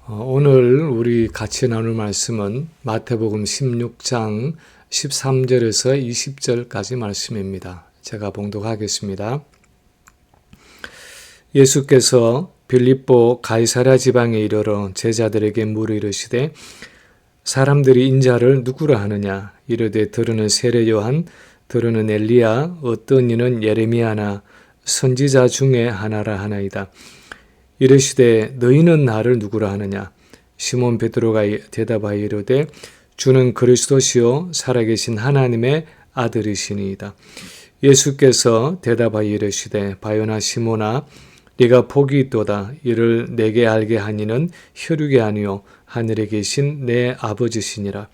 오늘 우리 같이 나눌 말씀은 마태복음 16장 13절에서 20절까지 말씀입니다. 제가 봉독하겠습니다. 예수께서 빌립보 가이사랴 지방에 이르러 제자들에게 물어 이르시되 사람들이 인자를 누구라 하느냐? 이르되 들으는 세례 요한, 들으는 엘리야, 어떤 이는 예레미야나 선지자 중에 하나라 하나이다. 이르시되 너희는 나를 누구라 하느냐? 시몬 베드로가 대답하여 이르되 주는 그리스도시요 살아계신 하나님의 아들이시니이다. 예수께서 대답하여 이르시되 바요나 시몬아 네가 복이 있도다. 이를 내게 알게 하니는 혈육이 아니요 하늘에 계신 내 아버지시니라.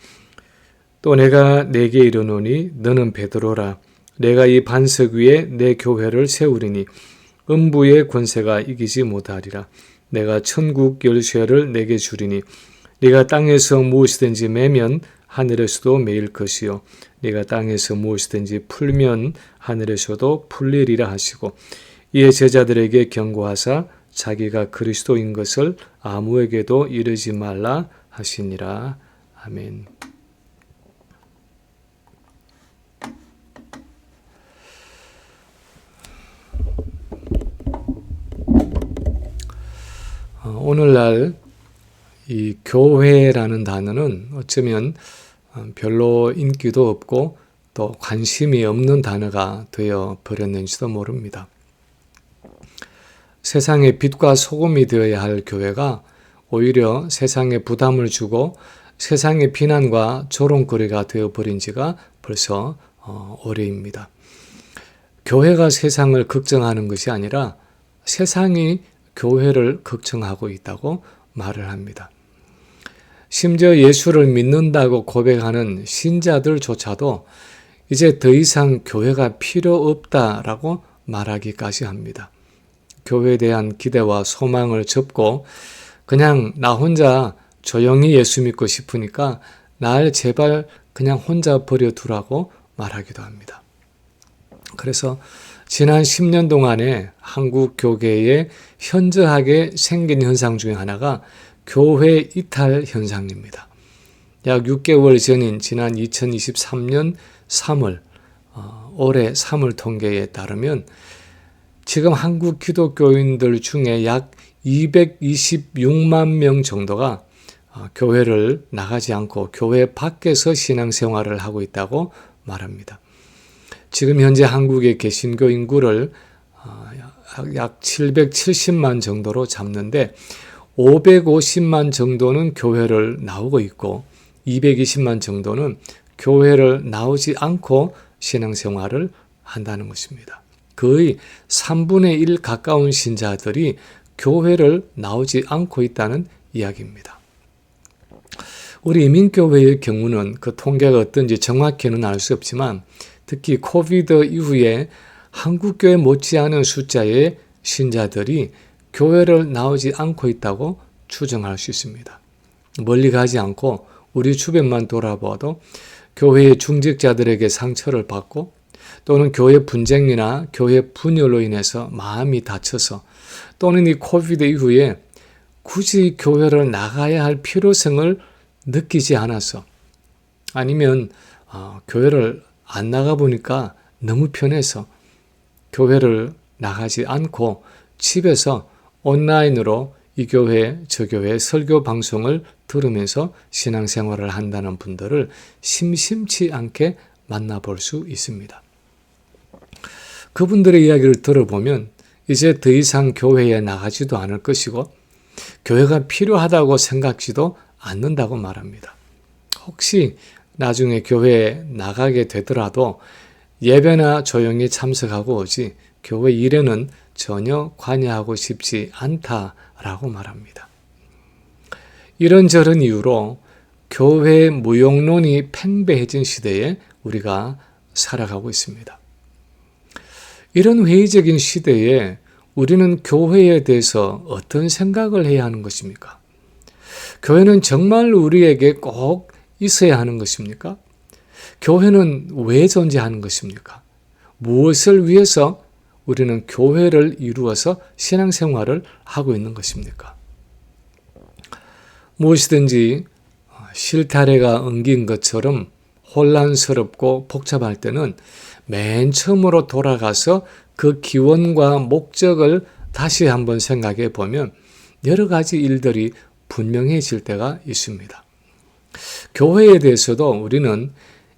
또 내가 내게 이르노니 너는 베드로라. 내가 이 반석 위에 내 교회를 세우리니 음부의 권세가 이기지 못하리라. 내가 천국 열쇠를 내게 주리니 네가 땅에서 무엇이든지 매면 하늘에서도 매일 것이요 네가 땅에서 무엇이든지 풀면 하늘에서도 풀리리라 하시고 이에 제자들에게 경고하사 자기가 그리스도인 것을 아무에게도 이르지 말라 하시니라. 아멘. 오늘날 이 교회라는 단어는 어쩌면 별로 인기도 없고 또 관심이 없는 단어가 되어 버렸는지도 모릅니다. 세상의 빛과 소금이 되어야 할 교회가 오히려 세상에 부담을 주고 세상의 비난과 조롱거리가 되어버린 지가 벌써 오래입니다. 교회가 세상을 걱정하는 것이 아니라 세상이 교회를 걱정하고 있다고 말을 합니다. 심지어 예수를 믿는다고 고백하는 신자들조차도 이제 더 이상 교회가 필요 없다라고 말하기까지 합니다. 교회에 대한 기대와 소망을 접고 그냥 나 혼자 조용히 예수 믿고 싶으니까 날 제발 그냥 혼자 버려두라고 말하기도 합니다. 그래서 지난 10년 동안에 한국 교계에 현저하게 생긴 현상 중에 하나가 교회 이탈 현상입니다. 약 6개월 전인 지난 2023년 3월, 올해 3월 통계에 따르면 지금 한국 기독교인들 중에 약 226만 명 정도가 교회를 나가지 않고 교회 밖에서 신앙생활을 하고 있다고 말합니다. 지금 현재 한국의 개신교 인구를 약 770만 정도로 잡는데 550만 정도는 교회를 나오고 있고 220만 정도는 교회를 나오지 않고 신앙생활을 한다는 것입니다. 거의 3분의 1 가까운 신자들이 교회를 나오지 않고 있다는 이야기입니다. 우리 이민교회의 경우는 그 통계가 어떤지 정확히는 알 수 없지만 특히 코비드 이후에 한국교회 못지않은 숫자의 신자들이 교회를 나오지 않고 있다고 추정할 수 있습니다. 멀리 가지 않고 우리 주변만 돌아봐도 교회의 중직자들에게 상처를 받고 또는 교회 분쟁이나 교회 분열로 인해서 마음이 다쳐서 또는 이 코비드 이후에 굳이 교회를 나가야 할 필요성을 느끼지 않아서 아니면 교회를 안 나가보니까 너무 편해서 교회를 나가지 않고 집에서 온라인으로 이 교회, 저 교회 설교 방송을 들으면서 신앙생활을 한다는 분들을 심심치 않게 만나볼 수 있습니다. 그분들의 이야기를 들어보면 이제 더 이상 교회에 나가지도 않을 것이고 교회가 필요하다고 생각지도 않는다고 말합니다. 혹시 나중에 교회에 나가게 되더라도 예배나 조용히 참석하고 오지 교회 일에는 전혀 관여하고 싶지 않다라고 말합니다. 이런저런 이유로 교회 무용론이 팽배해진 시대에 우리가 살아가고 있습니다. 이런 회의적인 시대에 우리는 교회에 대해서 어떤 생각을 해야 하는 것입니까? 교회는 정말 우리에게 꼭 있어야 하는 것입니까? 교회는 왜 존재하는 것입니까? 무엇을 위해서 우리는 교회를 이루어서 신앙생활을 하고 있는 것입니까? 무엇이든지 실타래가 엉긴 것처럼 혼란스럽고 복잡할 때는 맨 처음으로 돌아가서 그 기원과 목적을 다시 한번 생각해 보면 여러 가지 일들이 분명해질 때가 있습니다. 교회에 대해서도 우리는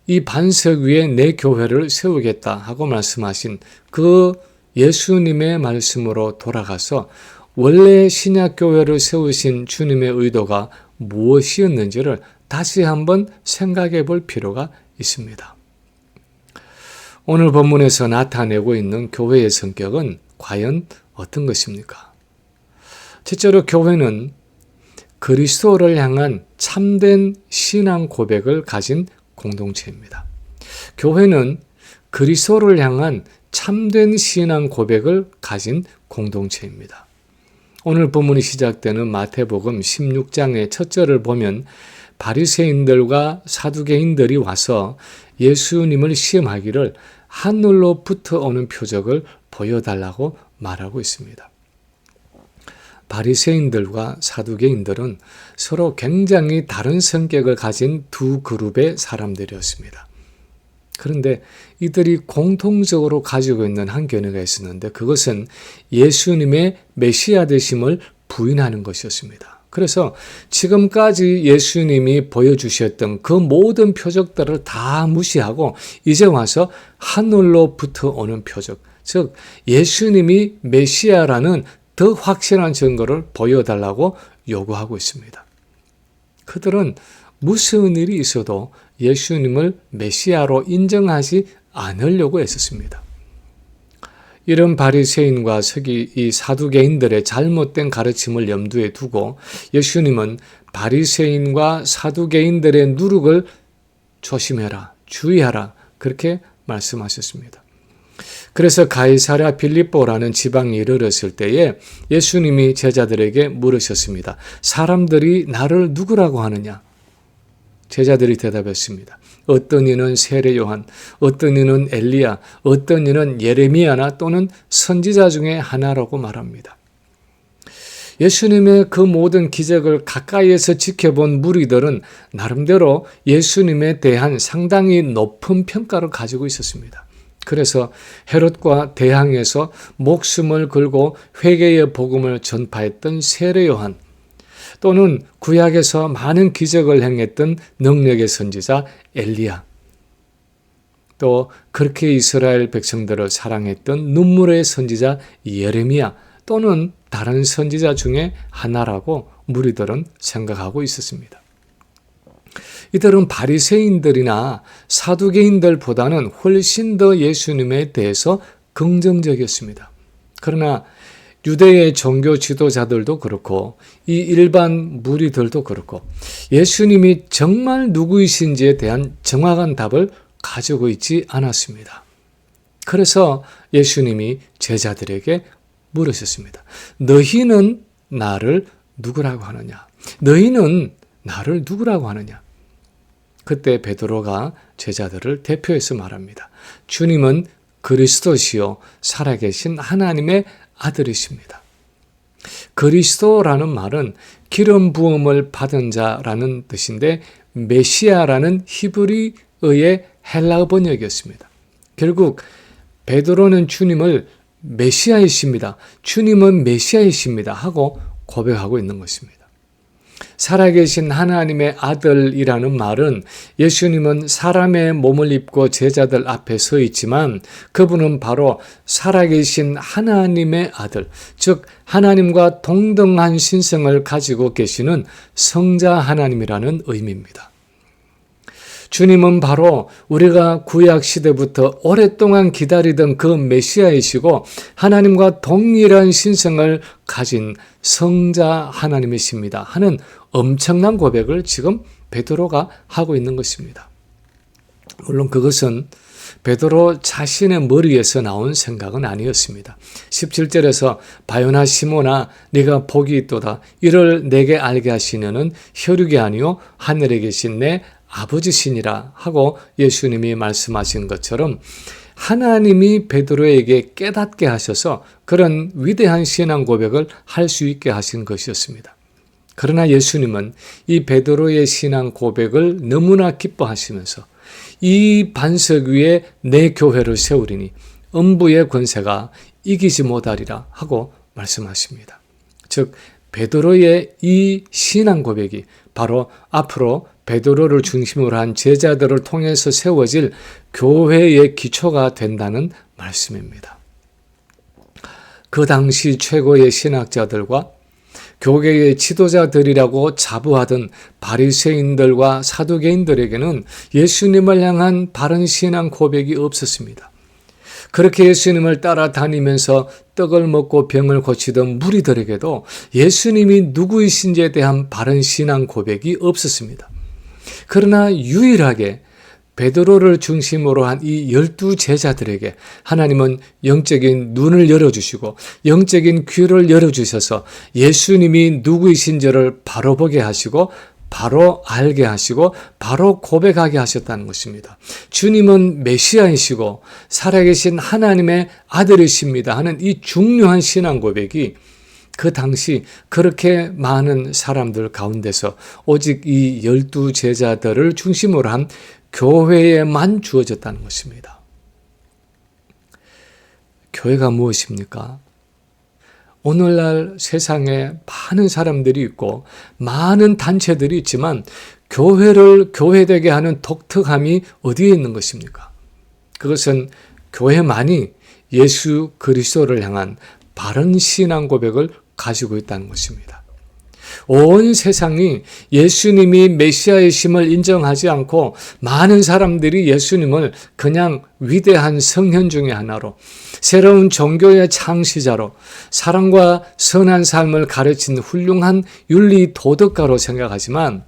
이 반석 위에 내 교회를 세우겠다 하고 말씀하신 그 예수님의 말씀으로 돌아가서 원래 신약교회를 세우신 주님의 의도가 무엇이었는지를 다시 한번 생각해 볼 필요가 있습니다. 오늘 본문에서 나타내고 있는 교회의 성격은 과연 어떤 것입니까? 첫째로 교회는 그리스도를 향한 참된 신앙 고백을 가진 공동체입니다. 교회는 그리스도를 향한 참된 신앙 고백을 가진 공동체입니다. 오늘 본문이 시작되는 마태복음 16장의 첫 절을 보면 바리새인들과 사두개인들이 와서 예수님을 시험하기를 하늘로부터 오는 표적을 보여달라고 말하고 있습니다. 바리새인들과 사두개인들은 서로 굉장히 다른 성격을 가진 두 그룹의 사람들이었습니다. 그런데 이들이 공통적으로 가지고 있는 한 견해가 있었는데 그것은 예수님의 메시아 되심을 부인하는 것이었습니다. 그래서 지금까지 예수님이 보여주셨던 그 모든 표적들을 다 무시하고 이제 와서 하늘로부터 오는 표적, 즉 예수님이 메시아라는 더 확실한 증거를 보여달라고 요구하고 있습니다. 그들은 무슨 일이 있어도 예수님을 메시아로 인정하지 않으려고 했었습니다. 이런 바리새인과 이 사두개인들의 잘못된 가르침을 염두에 두고 예수님은 바리새인과 사두개인들의 누룩을 조심해라, 주의하라 그렇게 말씀하셨습니다. 그래서 가이사랴 빌립보라는 지방에 이르렀을 때에 예수님이 제자들에게 물으셨습니다. 사람들이 나를 누구라고 하느냐? 제자들이 대답했습니다. 어떤 이는 세례 요한, 어떤 이는 엘리야, 어떤 이는 예레미야나 또는 선지자 중에 하나라고 말합니다. 예수님의 그 모든 기적을 가까이에서 지켜본 무리들은 나름대로 예수님에 대한 상당히 높은 평가를 가지고 있었습니다. 그래서 헤롯과 대항해서 목숨을 걸고 회개의 복음을 전파했던 세례 요한, 또는 구약에서 많은 기적을 행했던 능력의 선지자 엘리야, 또 그렇게 이스라엘 백성들을 사랑했던 눈물의 선지자 예레미야 또는 다른 선지자 중에 하나라고 무리들은 생각하고 있었습니다. 이들은 바리새인들이나 사두개인들보다는 훨씬 더 예수님에 대해서 긍정적이었습니다. 그러나 유대의 종교 지도자들도 그렇고 이 일반 무리들도 그렇고 예수님이 정말 누구이신지에 대한 정확한 답을 가지고 있지 않았습니다. 그래서 예수님이 제자들에게 물으셨습니다. 너희는 나를 누구라고 하느냐? 너희는 나를 누구라고 하느냐? 그때 베드로가 제자들을 대표해서 말합니다. 주님은 그리스도시요 살아계신 하나님의 아들이십니다. 그리스도라는 말은 기름 부음을 받은 자라는 뜻인데 메시아라는 히브리어의 헬라어 번역이었습니다. 결국 베드로는 주님을 메시아이십니다. 주님은 메시아이십니다. 하고 고백하고 있는 것입니다. 살아계신 하나님의 아들이라는 말은 예수님은 사람의 몸을 입고 제자들 앞에 서 있지만 그분은 바로 살아계신 하나님의 아들, 즉 하나님과 동등한 신성을 가지고 계시는 성자 하나님이라는 의미입니다. 주님은 바로 우리가 구약 시대부터 오랫동안 기다리던 그 메시아이시고 하나님과 동일한 신성을 가진 성자 하나님이십니다 하는 엄청난 고백을 지금 베드로가 하고 있는 것입니다. 물론 그것은 베드로 자신의 머리에서 나온 생각은 아니었습니다. 17절에서 바요나 시모나 네가 복이 있도다. 이를 내게 알게 하시려는 혈육이 아니요 하늘에 계신 내 아버지시니라 하고 예수님이 말씀하신 것처럼 하나님이 베드로에게 깨닫게 하셔서 그런 위대한 신앙 고백을 할 수 있게 하신 것이었습니다. 그러나 예수님은 이 베드로의 신앙 고백을 너무나 기뻐하시면서 이 반석 위에 내 교회를 세우리니 음부의 권세가 이기지 못하리라 하고 말씀하십니다. 즉 베드로의 이 신앙 고백이 바로 앞으로 베드로를 중심으로 한 제자들을 통해서 세워질 교회의 기초가 된다는 말씀입니다. 그 당시 최고의 신학자들과 교계의 지도자들이라고 자부하던 바리새인들과 사두개인들에게는 예수님을 향한 바른 신앙 고백이 없었습니다. 그렇게 예수님을 따라다니면서 떡을 먹고 병을 고치던 무리들에게도 예수님이 누구이신지에 대한 바른 신앙 고백이 없었습니다. 그러나 유일하게 베드로를 중심으로 한 이 12 제자들에게 하나님은 영적인 눈을 열어주시고 영적인 귀를 열어주셔서 예수님이 누구이신지를 바로 보게 하시고 바로 알게 하시고 바로 고백하게 하셨다는 것입니다. 주님은 메시아이시고 살아계신 하나님의 아들이십니다 하는 이 중요한 신앙 고백이 그 당시 그렇게 많은 사람들 가운데서 오직 이 12 제자들을 중심으로 한 교회에만 주어졌다는 것입니다. 교회가 무엇입니까? 오늘날 세상에 많은 사람들이 있고 많은 단체들이 있지만 교회를 교회되게 하는 독특함이 어디에 있는 것입니까? 그것은 교회만이 예수 그리스도를 향한 바른 신앙 고백을 가지고 있다는 것입니다. 온 세상이 예수님이 메시아이심을 인정하지 않고 많은 사람들이 예수님을 그냥 위대한 성현 중의 하나로 새로운 종교의 창시자로 사랑과 선한 삶을 가르친 훌륭한 윤리 도덕가로 생각하지만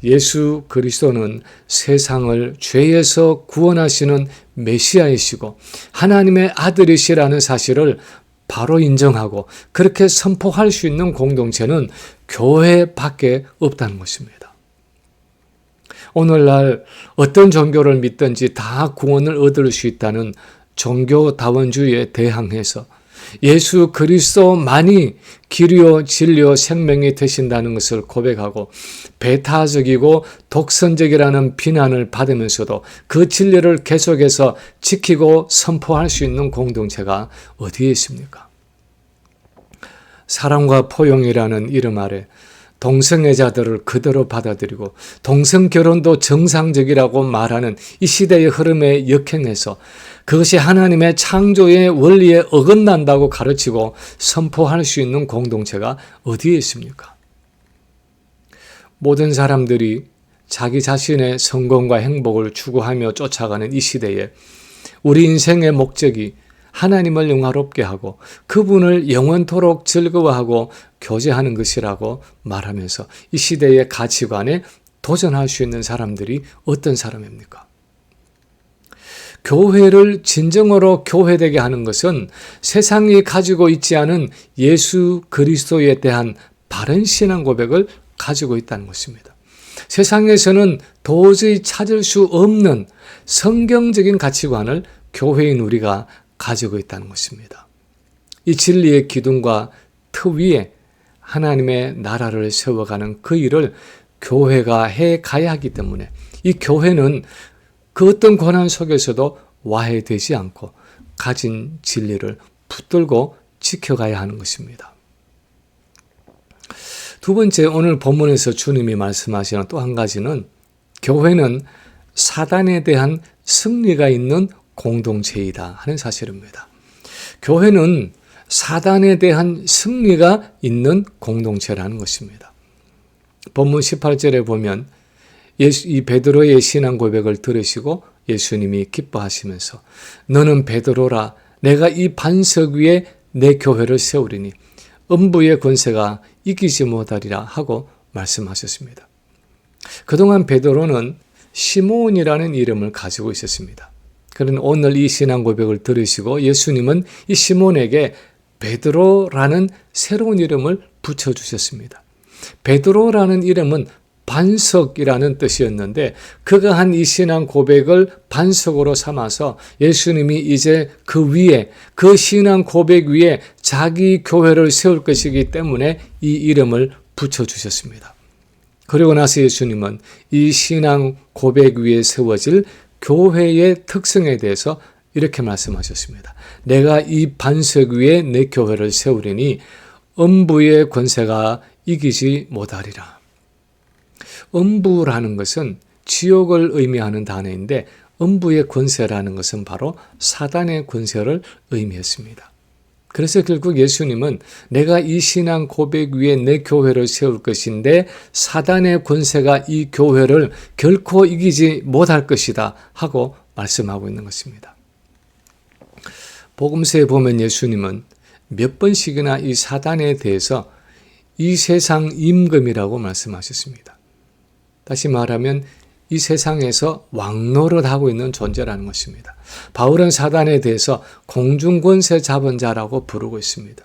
예수 그리스도는 세상을 죄에서 구원하시는 메시아이시고 하나님의 아들이시라는 사실을 바로 인정하고 그렇게 선포할 수 있는 공동체는 교회밖에 없다는 것입니다. 오늘날 어떤 종교를 믿든지 다 구원을 얻을 수 있다는 종교다원주의에 대항해서 예수 그리스도만이 길이요 진리요 생명이 되신다는 것을 고백하고 배타적이고 독선적이라는 비난을 받으면서도 그 진리를 계속해서 지키고 선포할 수 있는 공동체가 어디에 있습니까? 사랑과 포용이라는 이름 아래 동성애자들을 그대로 받아들이고 동성결혼도 정상적이라고 말하는 이 시대의 흐름에 역행해서 그것이 하나님의 창조의 원리에 어긋난다고 가르치고 선포할 수 있는 공동체가 어디에 있습니까? 모든 사람들이 자기 자신의 성공과 행복을 추구하며 쫓아가는 이 시대에 우리 인생의 목적이 하나님을 영화롭게 하고 그분을 영원토록 즐거워하고 교제하는 것이라고 말하면서 이 시대의 가치관에 도전할 수 있는 사람들이 어떤 사람입니까? 교회를 진정으로 교회되게 하는 것은 세상이 가지고 있지 않은 예수 그리스도에 대한 바른 신앙 고백을 가지고 있다는 것입니다. 세상에서는 도저히 찾을 수 없는 성경적인 가치관을 교회인 우리가 가지고 있다는 것입니다. 이 진리의 기둥과 터 위에 하나님의 나라를 세워가는 그 일을 교회가 해 가야 하기 때문에 이 교회는 그 어떤 고난 속에서도 와해되지 않고 가진 진리를 붙들고 지켜가야 하는 것입니다. 두 번째, 오늘 본문에서 주님이 말씀하시는 또 한 가지는 교회는 사단에 대한 승리가 있는 공동체이다 하는 사실입니다. 교회는 사단에 대한 승리가 있는 공동체라는 것입니다. 본문 18절에 보면 이 베드로의 신앙 고백을 들으시고 예수님이 기뻐하시면서 너는 베드로라 내가 이 반석 위에 내 교회를 세우리니 음부의 권세가 이기지 못하리라 하고 말씀하셨습니다. 그동안 베드로는 시몬이라는 이름을 가지고 있었습니다. 그런데 오늘 이 신앙 고백을 들으시고 예수님은 이 시몬에게 베드로라는 새로운 이름을 붙여주셨습니다. 베드로라는 이름은 반석이라는 뜻이었는데 그가 한 이 신앙 고백을 반석으로 삼아서 예수님이 이제 그 위에 그 신앙 고백 위에 자기 교회를 세울 것이기 때문에 이 이름을 붙여주셨습니다. 그리고 나서 예수님은 이 신앙 고백 위에 세워질 교회의 특성에 대해서 이렇게 말씀하셨습니다. 내가 이 반석 위에 내 교회를 세우리니 음부의 권세가 이기지 못하리라. 음부라는 것은 지옥을 의미하는 단어인데 음부의 권세라는 것은 바로 사단의 권세를 의미했습니다. 그래서 결국 예수님은 내가 이 신앙 고백 위에 내 교회를 세울 것인데 사단의 권세가 이 교회를 결코 이기지 못할 것이다 하고 말씀하고 있는 것입니다. 복음서에 보면 예수님은 몇 번씩이나 이 사단에 대해서 이 세상 임금이라고 말씀하셨습니다. 다시 말하면 이 세상에서 왕노릇하고 있는 존재라는 것입니다. 바울은 사단에 대해서 공중권세 잡은 자라고 부르고 있습니다.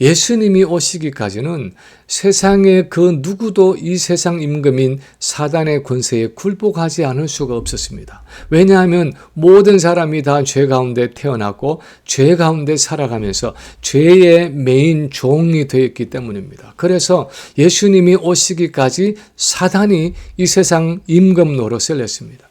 예수님이 오시기까지는 세상의 그 누구도 이 세상 임금인 사단의 권세에 굴복하지 않을 수가 없었습니다. 왜냐하면 모든 사람이 다 죄 가운데 태어났고 죄 가운데 살아가면서 죄의 메인 종이 되었기 때문입니다. 그래서 예수님이 오시기까지 사단이 이 세상 임금 노릇을 했습니다.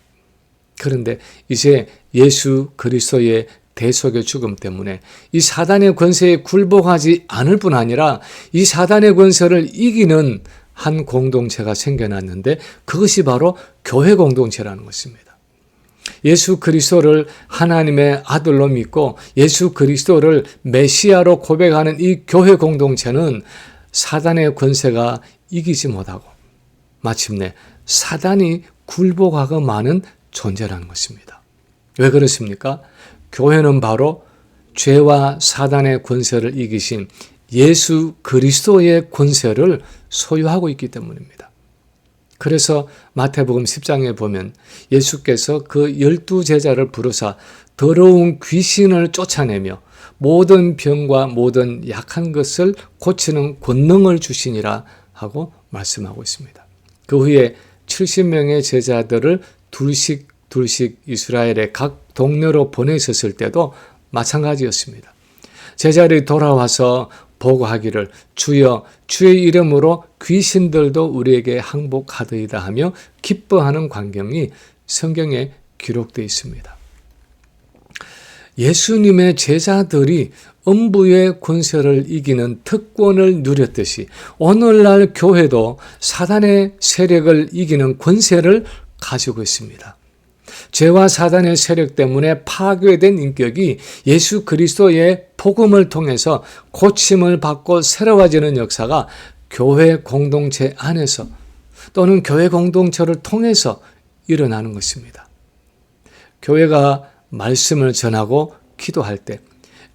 그런데 이제 예수 그리스도의 대속의 죽음 때문에 이 사단의 권세에 굴복하지 않을 뿐 아니라 이 사단의 권세를 이기는 한 공동체가 생겨났는데 그것이 바로 교회 공동체라는 것입니다. 예수 그리스도를 하나님의 아들로 믿고 예수 그리스도를 메시아로 고백하는 이 교회 공동체는 사단의 권세가 이기지 못하고 마침내 사단이 굴복하고 마는 존재라는 것입니다. 왜 그렇습니까? 교회는 바로 죄와 사단의 권세를 이기신 예수 그리스도의 권세를 소유하고 있기 때문입니다. 그래서 마태복음 10장에 보면 예수께서 그 12제자를 부르사 더러운 귀신을 쫓아내며 모든 병과 모든 약한 것을 고치는 권능을 주시니라 하고 말씀하고 있습니다. 그 후에 70명의 제자들을 둘씩 이스라엘의 각 동네로 보내셨을 때도 마찬가지였습니다. 제자들이 돌아와서 보고하기를 주여 주의 이름으로 귀신들도 우리에게 항복하더이다 하며 기뻐하는 광경이 성경에 기록되어 있습니다. 예수님의 제자들이 음부의 권세를 이기는 특권을 누렸듯이 오늘날 교회도 사단의 세력을 이기는 권세를 가지고 있습니다. 죄와 사단의 세력 때문에 파괴된 인격이 예수 그리스도의 복음을 통해서 고침을 받고 새로워지는 역사가 교회 공동체 안에서 또는 교회 공동체를 통해서 일어나는 것입니다. 교회가 말씀을 전하고 기도할 때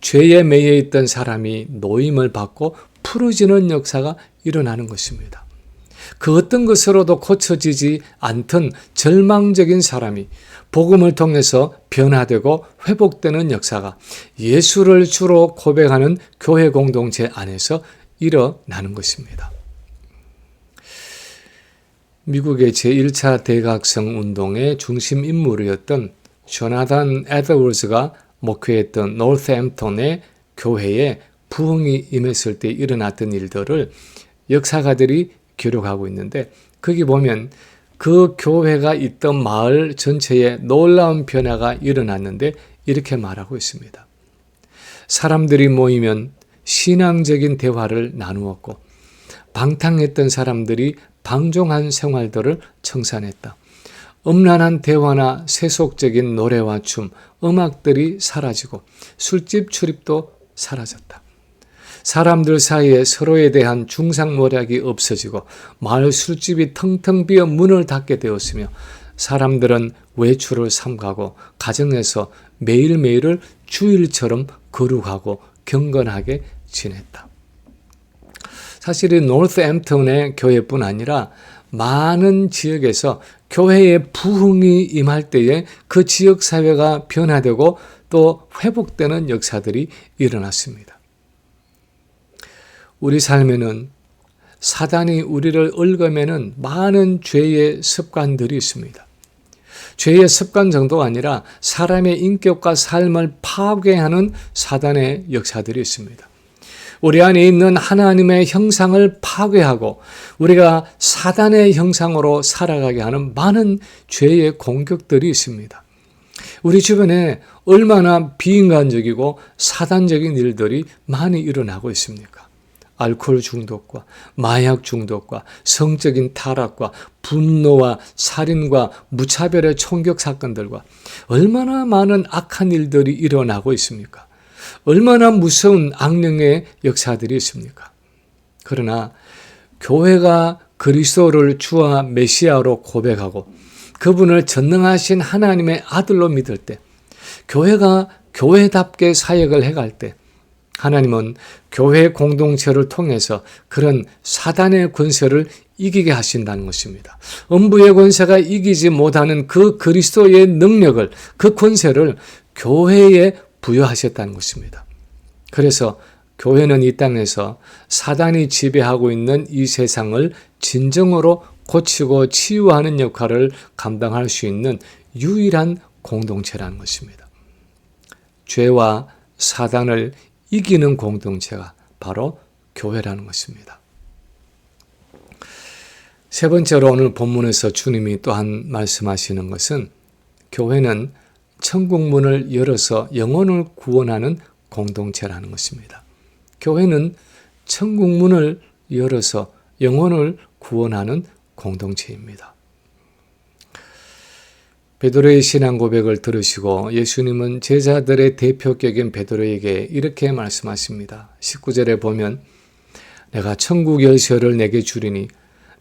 죄에 매여 있던 사람이 노임을 받고 풀어지는 역사가 일어나는 것입니다. 그 어떤 것으로도 고쳐지지 않던 절망적인 사람이 복음을 통해서 변화되고 회복되는 역사가 예수를 주로 고백하는 교회 공동체 안에서 일어나는 것입니다. 미국의 제1차 대각성 운동의 중심 인물이었던 조나단 에드워즈가 목회했던 노스햄프턴의 교회에 부흥이 임했을 때 일어났던 일들을 역사가들이 기록하고 있는데 거기 보면 그 교회가 있던 마을 전체에 놀라운 변화가 일어났는데 이렇게 말하고 있습니다. 사람들이 모이면 신앙적인 대화를 나누었고 방탕했던 사람들이 방종한 생활들을 청산했다. 음란한 대화나 세속적인 노래와 춤, 음악들이 사라지고 술집 출입도 사라졌다. 사람들 사이에 서로에 대한 중상모략이 없어지고 마을 술집이 텅텅 비어 문을 닫게 되었으며 사람들은 외출을 삼가고 가정에서 매일매일을 주일처럼 거룩하고 경건하게 지냈다. 사실 이 노스햄프턴의 교회뿐 아니라 많은 지역에서 교회의 부흥이 임할 때에 그 지역사회가 변화되고 또 회복되는 역사들이 일어났습니다. 우리 삶에는 사단이 우리를 얽어매는 많은 죄의 습관들이 있습니다. 죄의 습관 정도가 아니라 사람의 인격과 삶을 파괴하는 사단의 역사들이 있습니다. 우리 안에 있는 하나님의 형상을 파괴하고 우리가 사단의 형상으로 살아가게 하는 많은 죄의 공격들이 있습니다. 우리 주변에 얼마나 비인간적이고 사단적인 일들이 많이 일어나고 있습니까? 알코올 중독과 마약 중독과 성적인 타락과 분노와 살인과 무차별의 총격 사건들과 얼마나 많은 악한 일들이 일어나고 있습니까? 얼마나 무서운 악령의 역사들이 있습니까? 그러나 교회가 그리스도를 주와 메시아로 고백하고 그분을 전능하신 하나님의 아들로 믿을 때, 교회가 교회답게 사역을 해갈 때 하나님은 교회 공동체를 통해서 그런 사단의 권세를 이기게 하신다는 것입니다. 음부의 권세가 이기지 못하는 그 그리스도의 능력을, 그 권세를 교회에 부여하셨다는 것입니다. 그래서 교회는 이 땅에서 사단이 지배하고 있는 이 세상을 진정으로 고치고 치유하는 역할을 감당할 수 있는 유일한 공동체라는 것입니다. 죄와 사단을 이기는 공동체가 바로 교회라는 것입니다. 세 번째로 오늘 본문에서 주님이 또한 말씀하시는 것은 교회는 천국문을 열어서 영혼을 구원하는 공동체라는 것입니다. 교회는 천국문을 열어서 영혼을 구원하는 공동체입니다. 베드로의 신앙 고백을 들으시고 예수님은 제자들의 대표격인 베드로에게 이렇게 말씀하십니다. 19절에 보면 내가 천국 열쇠를 내게 주리니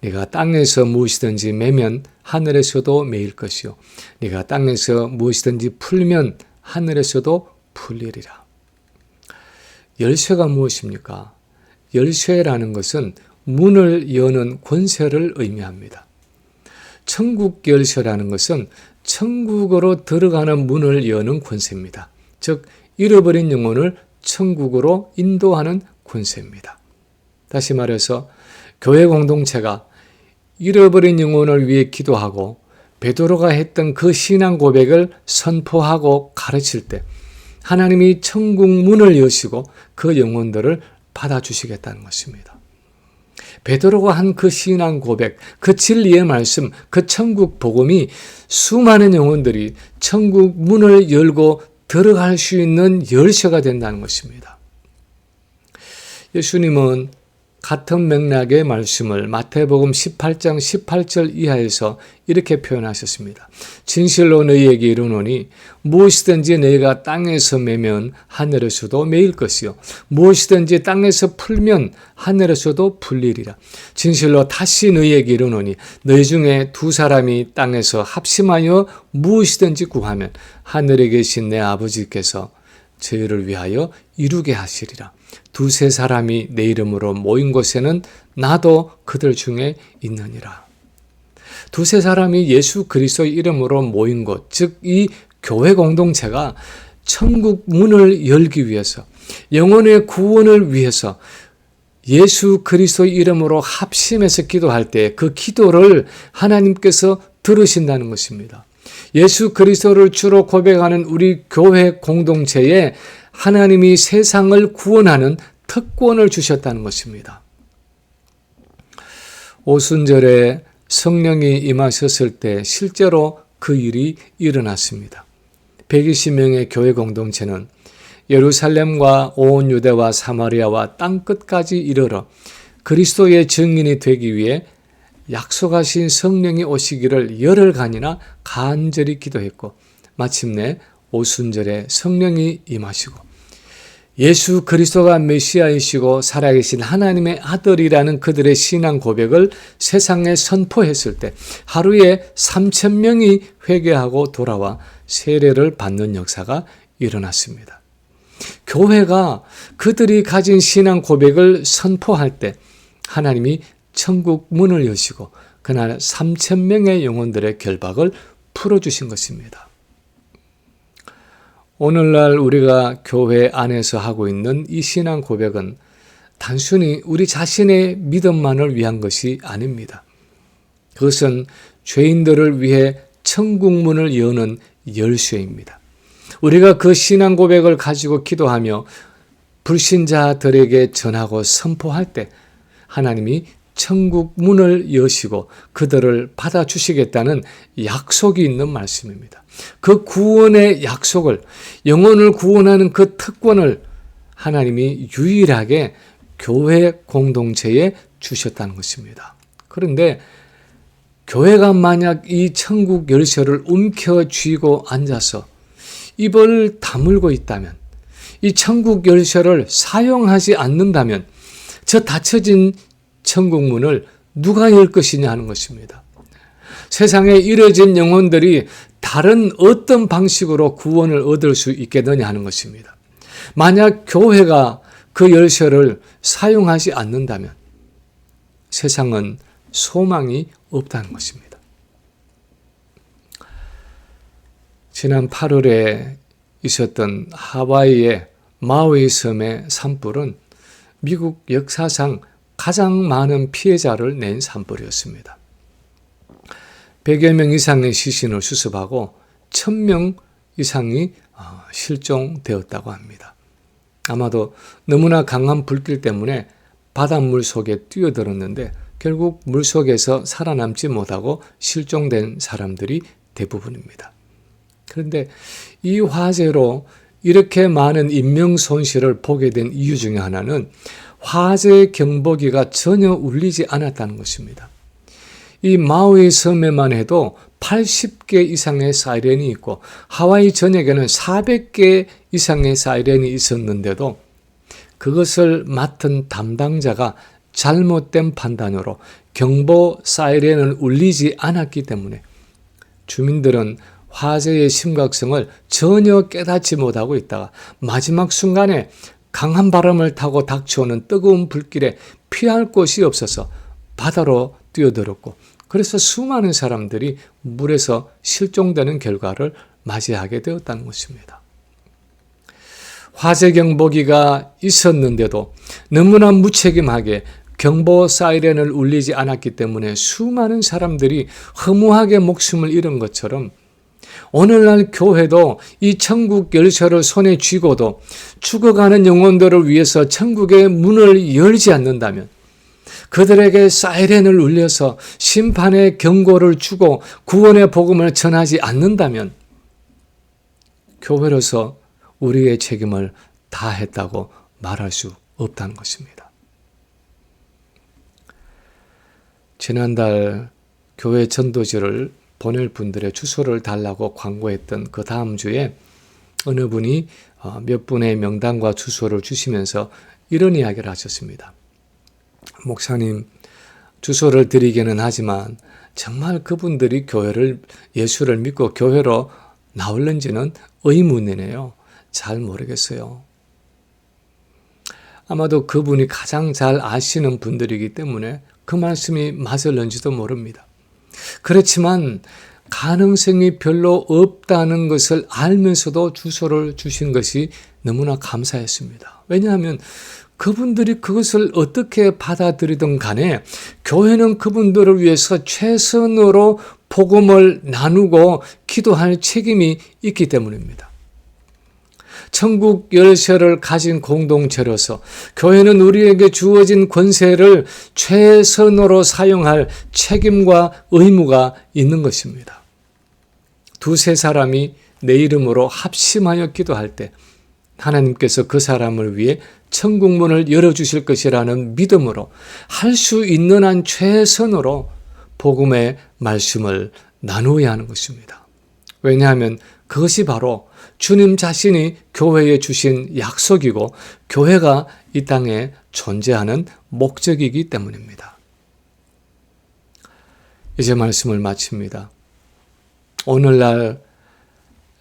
네가 땅에서 무엇이든지 매면 하늘에서도 매일 것이요 네가 땅에서 무엇이든지 풀면 하늘에서도 풀리리라. 열쇠가 무엇입니까? 열쇠라는 것은 문을 여는 권세를 의미합니다. 천국 열쇠라는 것은 천국으로 들어가는 문을 여는 권세입니다. 즉 잃어버린 영혼을 천국으로 인도하는 권세입니다. 다시 말해서 교회 공동체가 잃어버린 영혼을 위해 기도하고 베드로가 했던 그 신앙 고백을 선포하고 가르칠 때 하나님이 천국 문을 여시고 그 영혼들을 받아주시겠다는 것입니다. 베드로가 한 그 신앙 고백, 그 진리의 말씀, 그 천국 복음이 수많은 영혼들이 천국 문을 열고 들어갈 수 있는 열쇠가 된다는 것입니다. 예수님은 같은 맥락의 말씀을 마태복음 18장 18절 이하에서 이렇게 표현하셨습니다. 진실로 너희에게 이르노니 무엇이든지 너희가 땅에서 매면 하늘에서도 매일 것이요 무엇이든지 땅에서 풀면 하늘에서도 풀리리라. 진실로 다시 너희에게 이르노니 너희 중에 두 사람이 땅에서 합심하여 무엇이든지 구하면 하늘에 계신 내 아버지께서 저희를 위하여 이루게 하시리라. 두세 사람이 내 이름으로 모인 곳에는 나도 그들 중에 있느니라. 두세 사람이 예수 그리스도의 이름으로 모인 곳, 즉 이 교회 공동체가 천국 문을 열기 위해서, 영혼의 구원을 위해서 예수 그리스도의 이름으로 합심해서 기도할 때 그 기도를 하나님께서 들으신다는 것입니다. 예수 그리스도를 주로 고백하는 우리 교회 공동체에 하나님이 세상을 구원하는 특권을 주셨다는 것입니다. 오순절에 성령이 임하셨을 때 실제로 그 일이 일어났습니다. 120명의 교회 공동체는 예루살렘과 온 유대와 사마리아와 땅끝까지 이르러 그리스도의 증인이 되기 위해 약속하신 성령이 오시기를 열흘간이나 간절히 기도했고 마침내 오순절에 성령이 임하시고 예수 그리스도가 메시아이시고 살아계신 하나님의 아들이라는 그들의 신앙 고백을 세상에 선포했을 때 하루에 3,000명이 회개하고 돌아와 세례를 받는 역사가 일어났습니다. 교회가 그들이 가진 신앙 고백을 선포할 때 하나님이 천국 문을 여시고 그날 3,000명의 영혼들의 결박을 풀어주신 것입니다. 오늘날 우리가 교회 안에서 하고 있는 이 신앙 고백은 단순히 우리 자신의 믿음만을 위한 것이 아닙니다. 그것은 죄인들을 위해 천국 문을 여는 열쇠입니다. 우리가 그 신앙 고백을 가지고 기도하며 불신자들에게 전하고 선포할 때 하나님이 천국 문을 여시고 그들을 받아주시겠다는 약속이 있는 말씀입니다. 그 구원의 약속을, 영혼을 구원하는 그 특권을 하나님이 유일하게 교회 공동체에 주셨다는 것입니다. 그런데 교회가 만약 이 천국 열쇠를 움켜쥐고 앉아서 입을 다물고 있다면, 이 천국 열쇠를 사용하지 않는다면 저 닫혀진 천국 문을 누가 열 것이냐 하는 것입니다. 세상에 잃어진 영혼들이 다른 어떤 방식으로 구원을 얻을 수 있겠느냐 하는 것입니다. 만약 교회가 그 열쇠를 사용하지 않는다면 세상은 소망이 없다는 것입니다. 지난 8월에 있었던 하와이의 마우이 섬의 산불은 미국 역사상 가장 많은 피해자를 낸 산불이었습니다. 100여 명 이상의 시신을 수습하고 1000명 이상이 실종되었다고 합니다. 아마도 너무나 강한 불길 때문에 바닷물 속에 뛰어들었는데 결국 물속에서 살아남지 못하고 실종된 사람들이 대부분입니다. 그런데 이 화재로 이렇게 많은 인명 손실을 보게 된 이유 중에 하나는 화재 경보기가 전혀 울리지 않았다는 것입니다. 이 마우이 섬에만 해도 80개 이상의 사이렌이 있고 하와이 전역에는 400개 이상의 사이렌이 있었는데도 그것을 맡은 담당자가 잘못된 판단으로 경보 사이렌을 울리지 않았기 때문에 주민들은 화재의 심각성을 전혀 깨닫지 못하고 있다가 마지막 순간에 강한 바람을 타고 닥쳐오는 뜨거운 불길에 피할 곳이 없어서 바다로 뛰어들었고, 그래서 수많은 사람들이 물에서 실종되는 결과를 맞이하게 되었다는 것입니다. 화재 경보기가 있었는데도 너무나 무책임하게 경보 사이렌을 울리지 않았기 때문에 수많은 사람들이 허무하게 목숨을 잃은 것처럼 오늘날 교회도 이 천국 열쇠를 손에 쥐고도 죽어가는 영혼들을 위해서 천국의 문을 열지 않는다면, 그들에게 사이렌을 울려서 심판의 경고를 주고 구원의 복음을 전하지 않는다면 교회로서 우리의 책임을 다했다고 말할 수 없다는 것입니다. 지난달 교회 전도지를 보낼 분들의 주소를 달라고 광고했던 그 다음 주에 어느 분이 몇 분의 명단과 주소를 주시면서 이런 이야기를 하셨습니다. 목사님, 주소를 드리기는 하지만 정말 그분들이 예수를 믿고 교회로 나올는지는 의문이네요. 잘 모르겠어요. 아마도 그분이 가장 잘 아시는 분들이기 때문에 그 말씀이 맞을는지도 모릅니다. 그렇지만 가능성이 별로 없다는 것을 알면서도 주소를 주신 것이 너무나 감사했습니다. 왜냐하면 그분들이 그것을 어떻게 받아들이든 간에 교회는 그분들을 위해서 최선으로 복음을 나누고 기도할 책임이 있기 때문입니다. 천국 열쇠를 가진 공동체로서 교회는 우리에게 주어진 권세를 최선으로 사용할 책임과 의무가 있는 것입니다. 두세 사람이 내 이름으로 합심하여 기도할 때 하나님께서 그 사람을 위해 천국문을 열어주실 것이라는 믿음으로 할 수 있는 한 최선으로 복음의 말씀을 나누어야 하는 것입니다. 왜냐하면 그것이 바로 주님 자신이 교회에 주신 약속이고 교회가 이 땅에 존재하는 목적이기 때문입니다. 이제 말씀을 마칩니다. 오늘날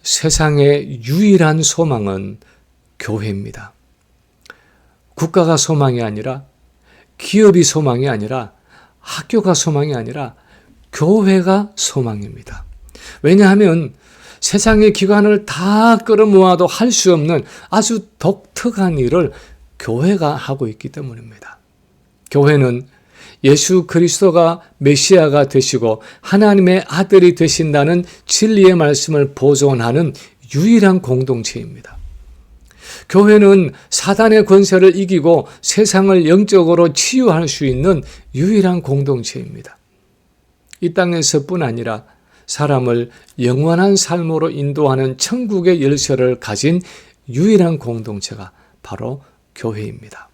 세상의 유일한 소망은 교회입니다. 국가가 소망이 아니라, 기업이 소망이 아니라, 학교가 소망이 아니라 교회가 소망입니다. 왜냐하면 세상의 기관을 다 끌어모아도 할 수 없는 아주 독특한 일을 교회가 하고 있기 때문입니다. 교회는 예수 그리스도가 메시아가 되시고 하나님의 아들이 되신다는 진리의 말씀을 보존하는 유일한 공동체입니다. 교회는 사단의 권세를 이기고 세상을 영적으로 치유할 수 있는 유일한 공동체입니다. 이 땅에서뿐 아니라 사람을 영원한 삶으로 인도하는 천국의 열쇠를 가진 유일한 공동체가 바로 교회입니다.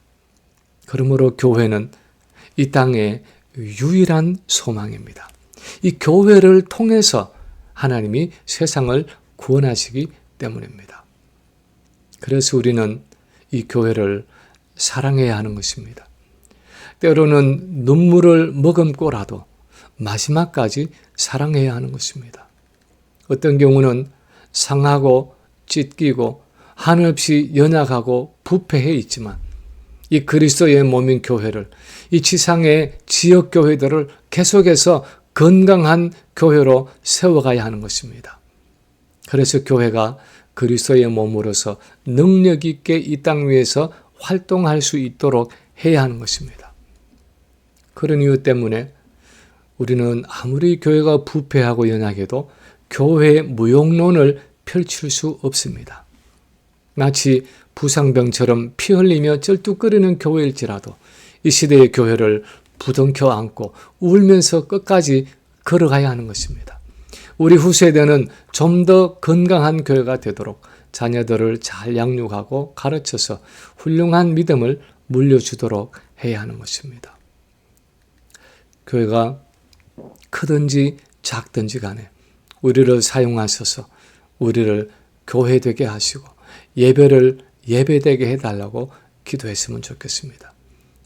그러므로 교회는 이 땅의 유일한 소망입니다. 이 교회를 통해서 하나님이 세상을 구원하시기 때문입니다. 그래서 우리는 이 교회를 사랑해야 하는 것입니다. 때로는 눈물을 머금고라도 마지막까지 사랑해야 하는 것입니다. 어떤 경우는 상하고 찢기고 한없이 연약하고 부패해 있지만 이 그리스도의 몸인 교회를, 이 지상의 지역 교회들을 계속해서 건강한 교회로 세워가야 하는 것입니다. 그래서 교회가 그리스도의 몸으로서 능력 있게 이 땅 위에서 활동할 수 있도록 해야 하는 것입니다. 그런 이유 때문에 우리는 아무리 교회가 부패하고 연약해도 교회의 무용론을 펼칠 수 없습니다. 마치 부상병처럼 피 흘리며 쩔뚝거리는 교회일지라도 이 시대의 교회를 부둥켜 안고 울면서 끝까지 걸어가야 하는 것입니다. 우리 후세대는 좀 더 건강한 교회가 되도록 자녀들을 잘 양육하고 가르쳐서 훌륭한 믿음을 물려주도록 해야 하는 것입니다. 교회가 크든지 작든지 간에 우리를 사용하셔서 우리를 교회되게 하시고 예배를 예배되게 해달라고 기도했으면 좋겠습니다.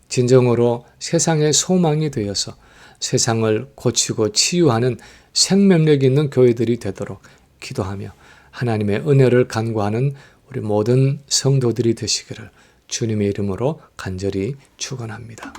진정으로 세상의 소망이 되어서 세상을 고치고 치유하는 생명력 있는 교회들이 되도록 기도하며 하나님의 은혜를 간구하는 우리 모든 성도들이 되시기를 주님의 이름으로 간절히 축원합니다.